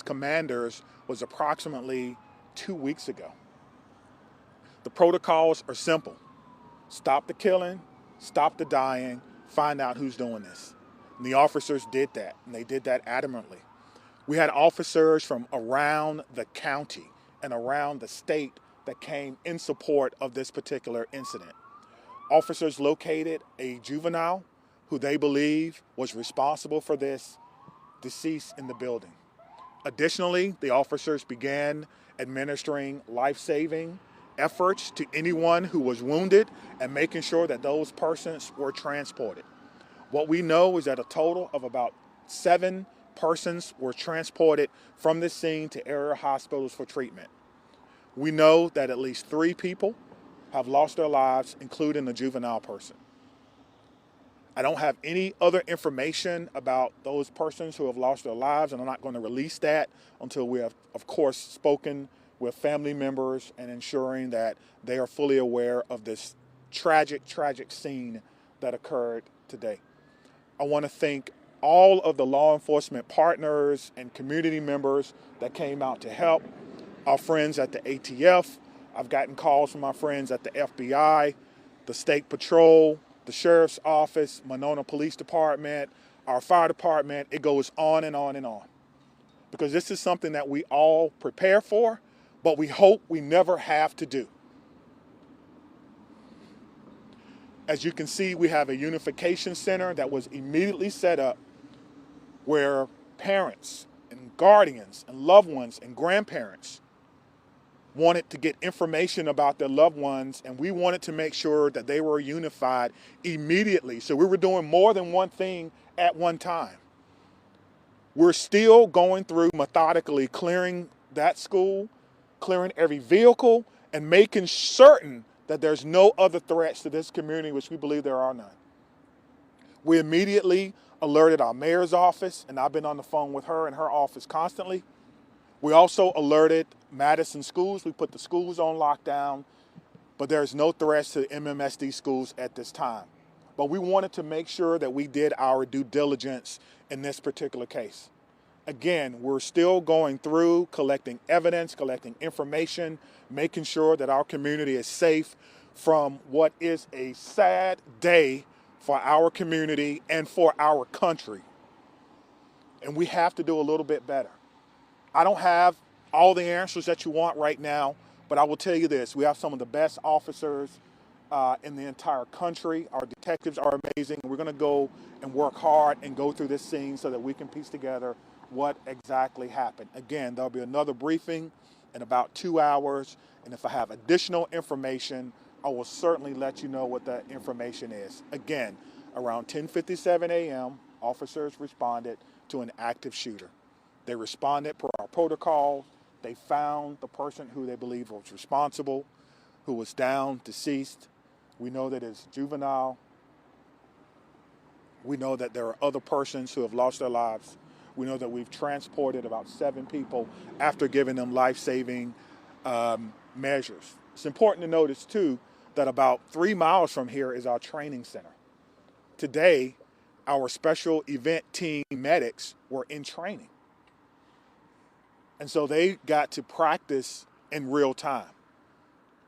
commanders was approximately 2 weeks ago. The protocols are simple. Stop the killing, stop the dying, find out who's doing this. And the officers did that, and they did that adamantly. We had officers from around the county and around the state that came in support of this particular incident. Officers located a juvenile who they believe was responsible for this deceased in the building. Additionally, the officers began administering life-saving efforts to anyone who was wounded and making sure that those persons were transported. What we know is that a total of about 7 persons were transported from this scene to area hospitals for treatment. We know that at least 3 people have lost their lives, including a juvenile person. I don't have any other information about those persons who have lost their lives, and I'm not going to release that until we have, of course, spoken with family members and ensuring that they are fully aware of this tragic, tragic scene that occurred today. I want to thank all of the law enforcement partners and community members that came out to help, our friends at the ATF. I've gotten calls from my friends at the FBI, the State Patrol, the Sheriff's Office, Monona Police Department, our fire department. It goes on and on and on. Because this is something that we all prepare for, but we hope we never have to do. As you can see, we have a unification center that was immediately set up where parents and guardians and loved ones and grandparents wanted to get information about their loved ones, and we wanted to make sure that they were unified immediately. So we were doing more than one thing at one time. We're still going through methodically clearing that school, clearing every vehicle, and making certain that there's no other threats to this community, which we believe there are none. We immediately alerted our mayor's office, and I've been on the phone with her and her office constantly. We also alerted Madison schools. We put the schools on lockdown, but there's no threats to MMSD schools at this time. But we wanted to make sure that we did our due diligence in this particular case. Again, we're still going through collecting evidence, collecting information, making sure that our community is safe from what is a sad day for our community and for our country. And we have to do a little bit better. I don't have all the answers that you want right now, but I will tell you this. We have some of the best officers in the entire country. Our detectives are amazing. We're going to go and work hard and go through this scene so that we can piece together what exactly happened. Again, there'll be another briefing in about 2 hours, and if I have additional information, I will certainly let you know what that information is. Again, around 10:57 a.m., officers responded to an active shooter. They responded per our protocol. They found the person who they believe was responsible, who was down, deceased. We know that it's juvenile. We know that there are other persons who have lost their lives. We know that we've transported about 7 people after giving them life-saving measures. It's important to notice, too, that about 3 miles from here is our training center. Today, our special event team medics were in training. And so they got to practice in real time.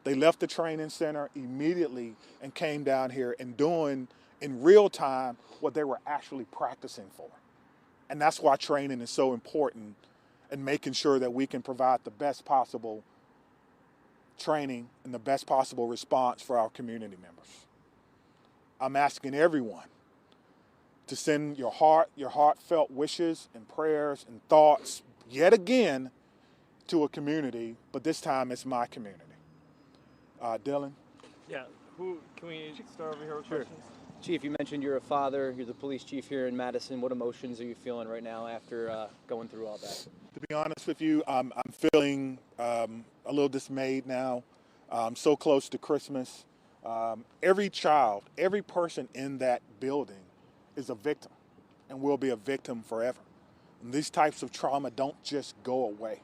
They left the training center immediately and came down here and doing in real time what they were actually practicing for. And that's why training is so important, and making sure that we can provide the best possible training and the best possible response for our community members. I'm asking everyone to send your heartfelt wishes and prayers and thoughts yet again to a community, but this time it's my community. Dylan? Yeah, can we start over here with questions? Chief, you mentioned you're a father, you're the police chief here in Madison. What emotions are you feeling right now after going through all that? To be honest with you, I'm feeling a little dismayed now. So close to Christmas. Every child, every person in that building is a victim and will be a victim forever. And these types of trauma don't just go away.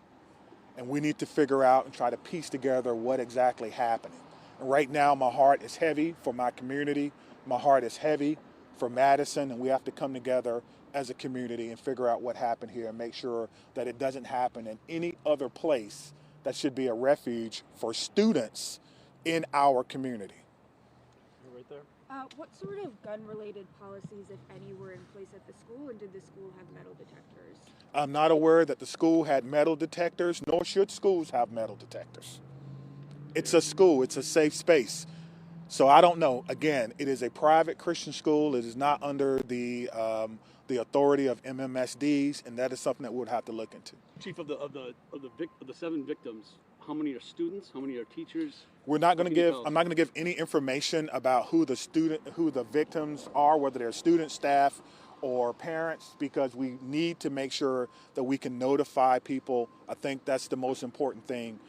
And we need to figure out and try to piece together what exactly happened. And right now, my heart is heavy for my community. My heart is heavy for Madison, and we have to come together as a community and figure out what happened here and make sure that it doesn't happen in any other place that should be a refuge for students in our community. You're right there. What sort of gun-related policies, if any, were in place at the school, and did the school have metal detectors? I'm not aware that the school had metal detectors, nor should schools have metal detectors. It's a school, it's a safe space. So I don't know. Again, it is a private Christian school. It is not under the authority of MMSDs, and that is something that we'll have to look into. Chief, of the 7 victims, how many are students? How many are teachers? We're not going to give. I'm not going to give any information about who the victims are, whether they're students, staff, or parents, because we need to make sure that we can notify people. I think that's the most important thing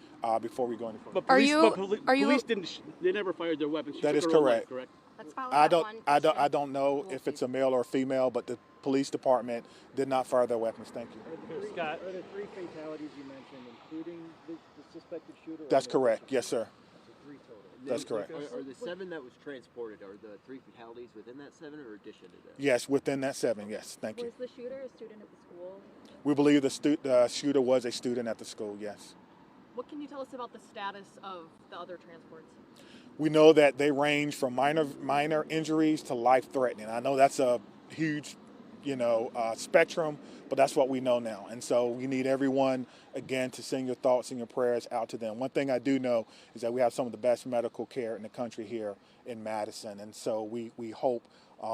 before we go any further. But police didn't. They never fired their weapons. That is She took her own correct. life, correct? Let's follow I that don't. one I don't question. know if it's a male or a female, but the police department did not fire their weapons. Thank you. Here, Scott. Are there 3 fatalities you mentioned, including the suspected shooter? That's correct. Yes, sir. So 3 total. That's correct. Are the 7 that was transported, are the 3 fatalities within that 7 or addition to that? Yes, within that 7. Yes, thank you. Was the shooter a student at the school? We believe the shooter was a student at the school. Yes. What can you tell us about the status of the other transports? We know that they range from minor injuries to life-threatening. I know that's a huge, spectrum, but that's what we know now. And so we need everyone, again, to send your thoughts and your prayers out to them. One thing I do know is that we have some of the best medical care in the country here in Madison. And so we hope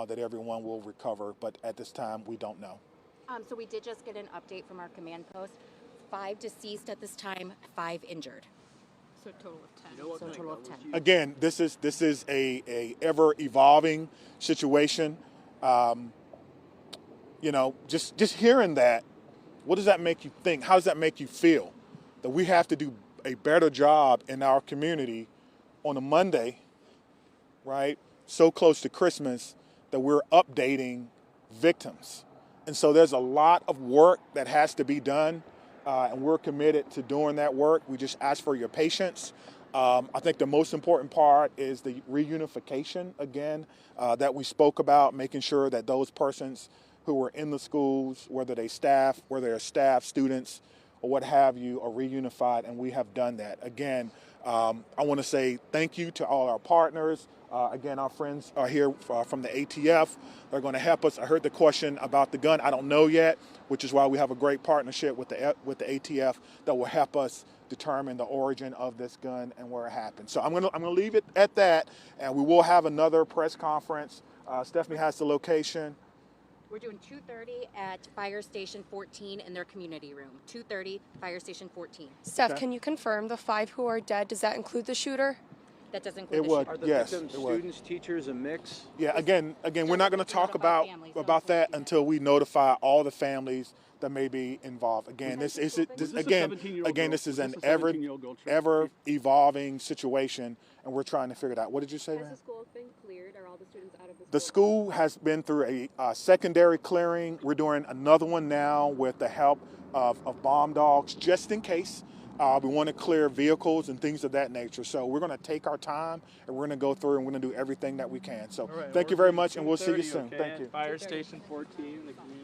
that everyone will recover. But at this time, we don't know. So we did just get an update from our command post. 5 deceased at this time, 5 injured. So a total of 10. You know what So a kind of total gun of was 10. used? Again, this is a ever evolving situation. Just hearing that, what does that make you think? How does that make you feel? That we have to do a better job in our community on a Monday, right? So close to Christmas that we're updating victims. And so there's a lot of work that has to be done, and we're committed to doing that work. We just ask for your patience. I think the most important part is the reunification, again, that we spoke about, making sure that those persons who were in the schools, whether they're staff, students, or what have you, are reunified, and we have done that. Again, I want to say thank you to all our partners. Again, our friends are here from the ATF. They're going to help us. I heard the question about the gun. I don't know yet, which is why we have a great partnership with the ATF that will help us determine the origin of this gun and where it happened. So I'm gonna leave it at that, and we will have another press conference. Stephanie has the location. We're doing 2:30 at Fire Station 14 in their community room. 2:30, Fire Station 14. Steph, Okay. can you confirm the 5 who are dead? Does that include the shooter? That does include It the would. shooter. Are the Yes, victims it would. students, teachers, a mix? Yeah, again, we're not going to talk Notify about families, so that unfortunate. until we notify all the families that may be involved. Again, Was this a 17-year-old girl? this is Was an this a 17-year-old girl, Chief? ever evolving situation, and we're trying to figure it out. What did you say, Has man? the school been cleared? Are all the students out of the school? The school has been through a secondary clearing. We're doing another one now with the help of bomb dogs, just in case. We want to clear vehicles and things of that nature. So we're going to take our time, and we're going to go through, and we're going to do everything that we can. So All right, thank you we're very doing much, and we'll see you 2:30, soon. okay, Thank at you. Fire Station 14, the community.